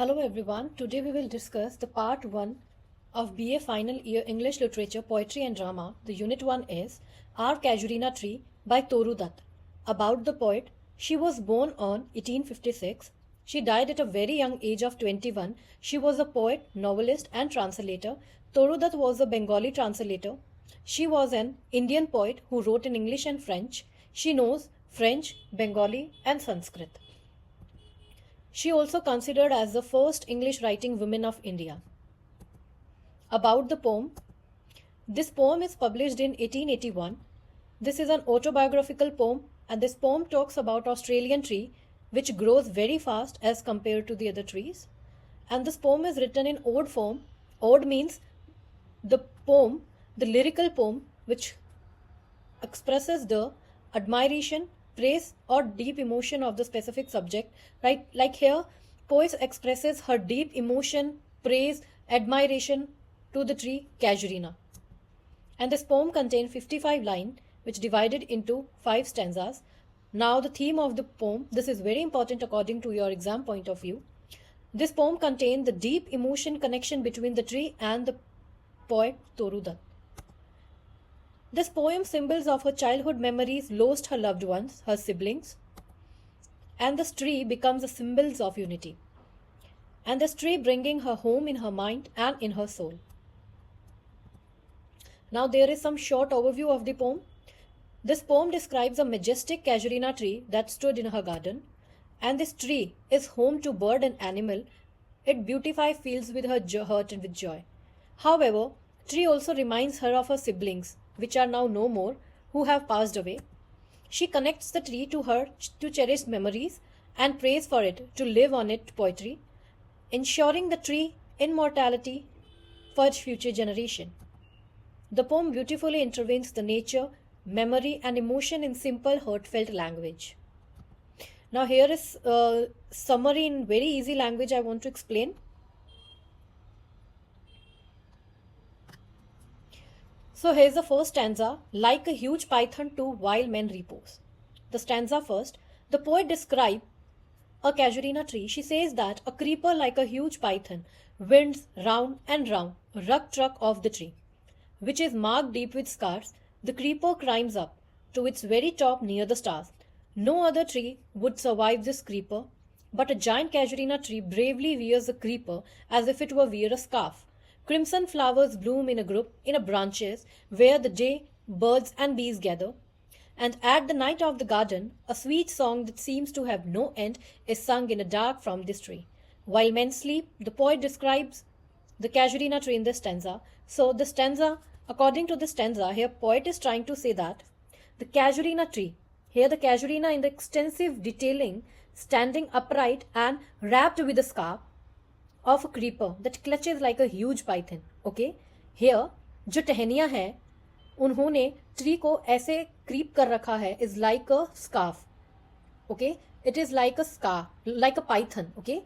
Hello everyone, today we will discuss the part 1 of BA Final Year English Literature, Poetry and Drama. The unit 1 is Our Casuarina Tree by Toru Dutt. About the poet, she was born on 1856. She died at a very young age of 21. She was a poet, novelist and translator. Toru Dutt was a Bengali translator. She was an Indian poet who wrote in English and French. She knows French, Bengali and Sanskrit. She also considered as the first English writing woman of India. About the poem. This poem is published in 1881. This is an autobiographical poem and this poem talks about Australian tree which grows very fast as compared to the other trees. And this poem is written in ode form. Ode means the poem, the lyrical poem which expresses the admiration, praise or deep emotion of the specific subject, right? Like here, poet expresses her deep emotion, praise, admiration to the tree Casuarina. And this poem contains 55 lines which divided into 5 stanzas. Now the theme of the poem, this is very important according to your exam point of view. This poem contains the deep emotion connection between the tree and the poet Toru Dutt. This poem symbols of her childhood memories, lost her loved ones, her siblings. And this tree becomes the symbols of unity. And this tree bringing her home in her mind and in her soul. Now there is some short overview of the poem. This poem describes a majestic casuarina tree that stood in her garden. And this tree is home to bird and animal. It beautifies fields with her heart and with joy. However, tree also reminds her of her siblings, which are now no more, who have passed away. She connects the tree to her to cherished memories and prays for it to live on it poetry, ensuring the tree immortality for future generation. The poem beautifully intervenes the nature, memory and emotion in simple heartfelt language. Now here is a summary in very easy language I want to explain. So here's the first stanza, like a huge python to while men repose. The stanza first, the poet describes a casuarina tree. She says that a creeper like a huge python winds round and round, ruck truck of the tree, which is marked deep with scars. The creeper climbs up to its very top near the stars. No other tree would survive this creeper, but a giant casuarina tree bravely wears the creeper as if it were wear a scarf. Crimson flowers bloom in a group in a branches where the day birds and bees gather. And at the night of the garden, a sweet song that seems to have no end is sung in the dark from this tree. While men sleep, the poet describes the casuarina tree in this stanza. So the stanza, according to this stanza, here poet is trying to say that the casuarina tree, here the casuarina in the extensive detailing, standing upright and wrapped with a scarf of a creeper that clutches like a huge python. Okay, here जो टहनियाँ हैं उन्होंने tree को ऐसे creep कर रखा है is like a scarf. Okay, it is like a scarf, like a python. Okay,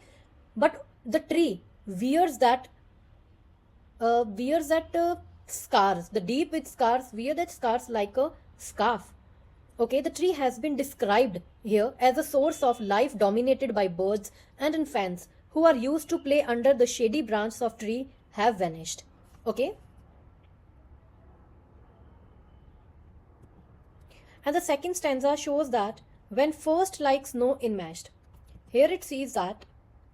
but the tree wears that scars, the deep with scars, wear that scars like a scarf. Okay, the tree has been described here as a source of life dominated by birds and infants who are used to play under the shady branches of tree have vanished. Okay. And the second stanza shows that when first like snow enmeshed. Here it sees that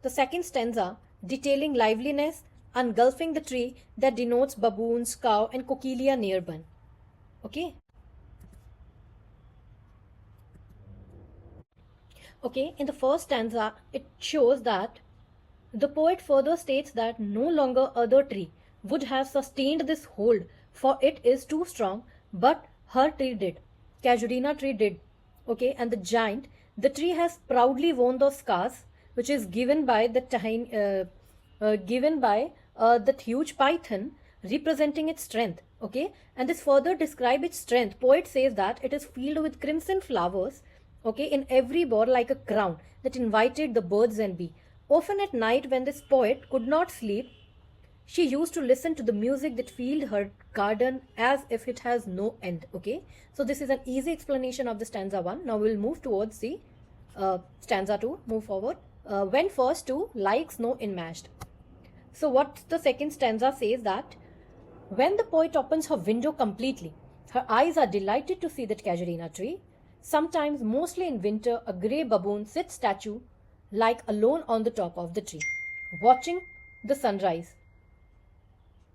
the second stanza detailing liveliness engulfing the tree that denotes baboons, cow and coquelia nearby. Okay. Okay, in the first stanza it shows that the poet further states that no longer other tree would have sustained this hold, for it is too strong, but her tree did. Casuarina tree did. Okay, and the giant, the tree has proudly worn those scars, which is given by the that huge python, representing its strength. Okay, and this further describe its strength. Poet says that it is filled with crimson flowers. Okay, in every bore like a crown that invited the birds and bee. Often at night when this poet could not sleep, she used to listen to the music that filled her garden as if it has no end. Okay, so this is an easy explanation of the stanza 1. Now we'll move towards the stanza 2, move forward. went first to like snow enmeshed. So what the second stanza says that when the poet opens her window completely, her eyes are delighted to see that casuarina tree. Sometimes, mostly in winter, a grey baboon sits statue like alone on the top of the tree, watching the sunrise.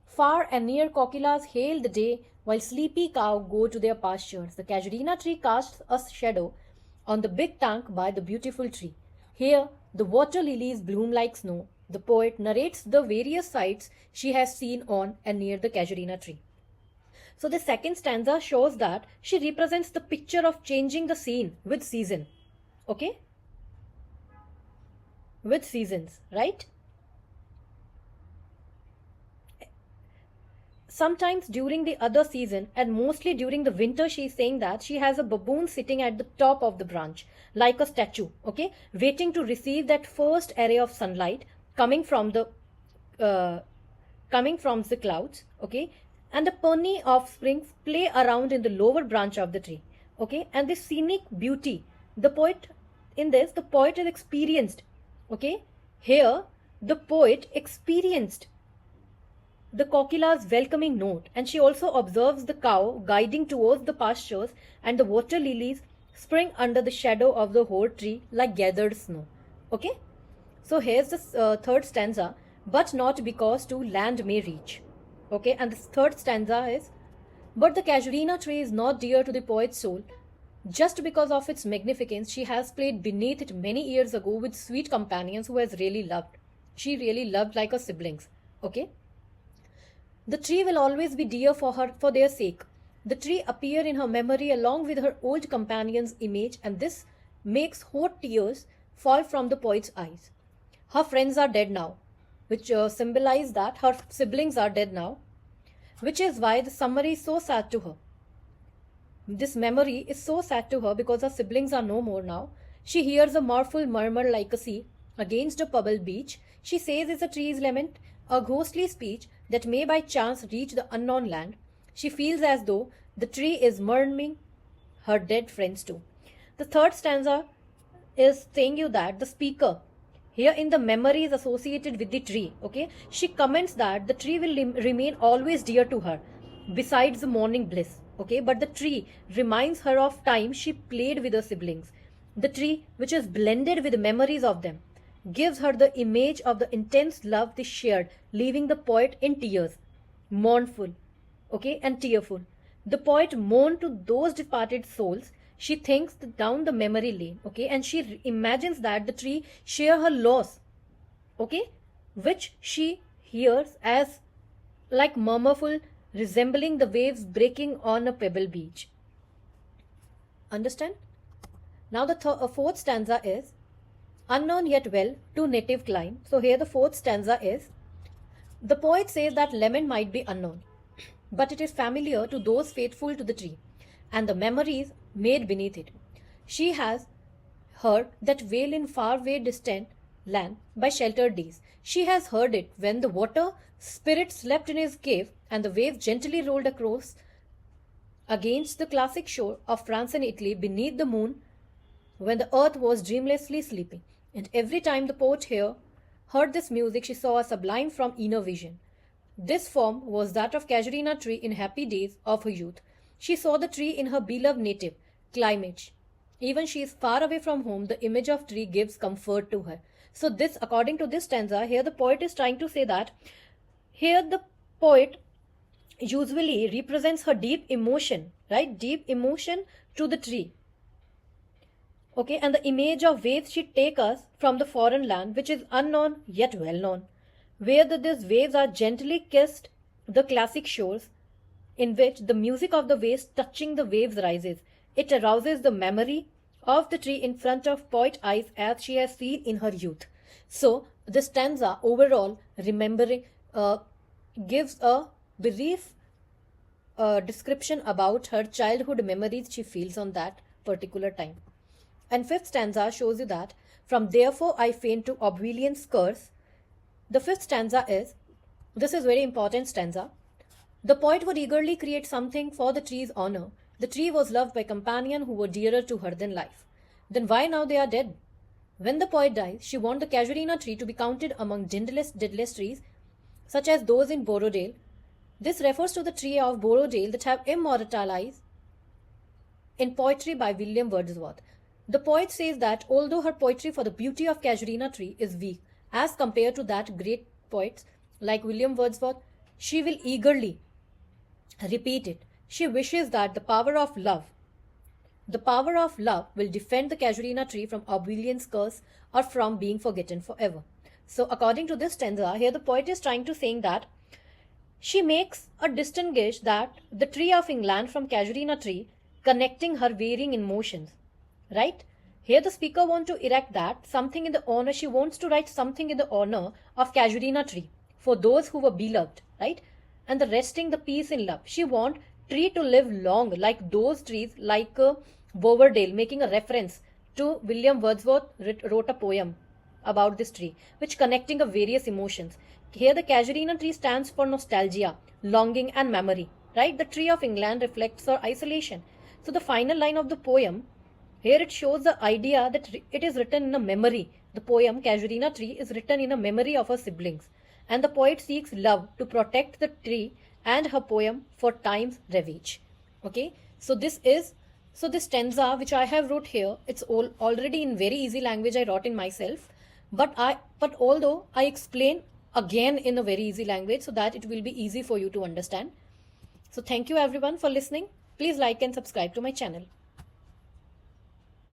Far and near cockylas hail the day, while sleepy cow go to their pastures. The casuarina tree casts a shadow on the big tank by the beautiful tree. Here, the water lilies bloom like snow. The poet narrates the various sights she has seen on and near the casuarina tree. So the second stanza shows that she represents the picture of changing the scene with season. Okay? With seasons, right? Sometimes during the other season and mostly during the winter, she is saying that she has a baboon sitting at the top of the branch like a statue, okay, waiting to receive that first array of sunlight coming from the clouds, okay, and the pony offsprings play around in the lower branch of the tree, okay, and this scenic beauty, the poet is experienced, okay, here the poet experienced the cockyla's welcoming note, and she also observes the cow guiding towards the pastures and the water lilies spring under the shadow of the whole tree like gathered snow. Okay, so here's the third stanza, but not because to land may reach. Okay, and the third stanza is, but the casuarina tree is not dear to the poet's soul. Just because of its magnificence, she has played beneath it many years ago with sweet companions who has really loved. She really loved like her siblings. Okay. The tree will always be dear for her for their sake. The tree appear in her memory along with her old companion's image, and this makes hot tears fall from the poet's eyes. Her friends are dead now, which symbolize that her siblings are dead now, which is why the summary is so sad to her. This memory is so sad to her because her siblings are no more now. She hears a mournful murmur like a sea against a pebble beach. She says it's a tree's lament, a ghostly speech that may by chance reach the unknown land. She feels as though the tree is mourning her dead friends too. The third stanza is saying you that the speaker here in the memories associated with the tree, okay, she comments that the tree will remain always dear to her besides the morning bliss, okay, but the tree reminds her of time she played with her siblings. The tree, which is blended with memories of them, gives her the image of the intense love they shared, leaving the poet in tears, mournful, okay, and tearful. The poet mourned to those departed souls. She thinks down the memory lane, okay, and she imagines that the tree share her loss, okay, which she hears as like murmurful, resembling the waves breaking on a pebble beach. Understand? Now the fourth stanza is, unknown yet well to native clime. So here the fourth stanza is, the poet says that lament might be unknown, but it is familiar to those faithful to the tree, and the memories made beneath it. She has heard that wail in far-away distant land by sheltered days. She has heard it when the water spirit slept in his cave and the waves gently rolled across against the classic shore of France and Italy beneath the moon when the earth was dreamlessly sleeping. And every time the poet here heard this music, she saw a sublime from inner vision. This form was that of casuarina tree in happy days of her youth. She saw the tree in her beloved native climate. Even she is far away from home, the image of tree gives comfort to her. So this, according to this stanza, here the poet is trying to say that here the poet usually represents her deep emotion, right? Deep emotion to the tree. Okay, and the image of waves she takes us from the foreign land, which is unknown yet well known, where these waves are gently kissed the classic shores, in which the music of the waves touching the waves rises. It arouses the memory of the tree in front of poet's eyes as she has seen in her youth. So the stanza overall remembering gives a brief description about her childhood memories she feels on that particular time. And fifth stanza shows you that from therefore I faint to obedience curse. The fifth stanza is, this is very important stanza. The poet would eagerly create something for the tree's honor. The tree was loved by companions who were dearer to her than life. Then why now they are dead? When the poet dies, she wants the Casuarina tree to be counted among deadless trees, such as those in Borrowdale. This refers to the tree of Borrowdale that have immortalized in poetry by William Wordsworth. The poet says that although her poetry for the beauty of Casuarina tree is weak as compared to that great poets like William Wordsworth, she will eagerly repeat it. She wishes that the power of love will defend the Casuarina tree from Oblivion's curse or from being forgotten forever. So according to this stanza, here the poet is trying to saying that she makes a distinguish that the tree of England from Casuarina tree, connecting her varying emotions. Right? Here the speaker wants to erect that something in the honor, she wants to write something in the honor of Casuarina tree for those who were beloved, right? And the resting the peace in love. She want tree to live long like those trees like Boverdale, making a reference to William Wordsworth wrote a poem about this tree, which connecting of various emotions. Here the Casuarina tree stands for nostalgia, longing and memory, right? The tree of England reflects her isolation. So the final line of the poem, here it shows the idea that it is written in a memory. The poem Casuarina tree is written in a memory of her siblings. And the poet seeks love to protect the tree and her poem for time's ravage. Okay, so this stanza which I have wrote here, it's already in very easy language I wrote in myself, but although I explain again in a very easy language so that it will be easy for you to understand. So thank you everyone for listening. Please like and subscribe to my channel.